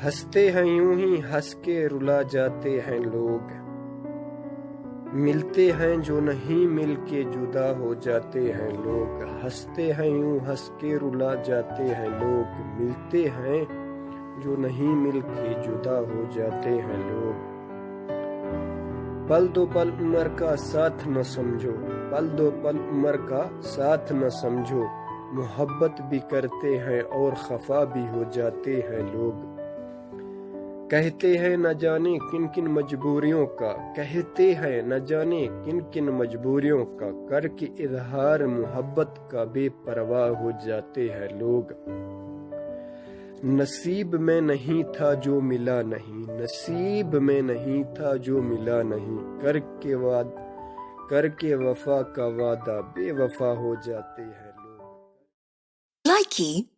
ہنستے ہیں یوں ہی ہنس کے رلا جاتے ہیں لوگ، ملتے ہیں جو نہیں مل کے جدا ہو جاتے ہیں لوگ، ہنستے ہیں یوں ہنس کے رلا جاتے ہیں لوگ، ملتے ہیں جو نہیں مل کے جدا ہو جاتے ہیں لوگ۔ پل دو پل عمر کا ساتھ نہ سمجھو، پل دو پل عمر کا ساتھ نہ سمجھو، محبت بھی کرتے ہیں اور خفا بھی ہو جاتے ہیں لوگ۔ کہتے ہیں نہ جانے کن کن مجبوریوں کا، کہتے ہیں نہ جانے کن کن مجبوریوں کا، کر کے اظہار محبت کا بے پرواہ ہو جاتے ہیں لوگ۔ نصیب میں نہیں تھا جو ملا نہیں، نصیب میں نہیں تھا جو ملا نہیں، کر کے وفا کا وعدہ بے وفا ہو جاتے ہیں لوگ۔ Likey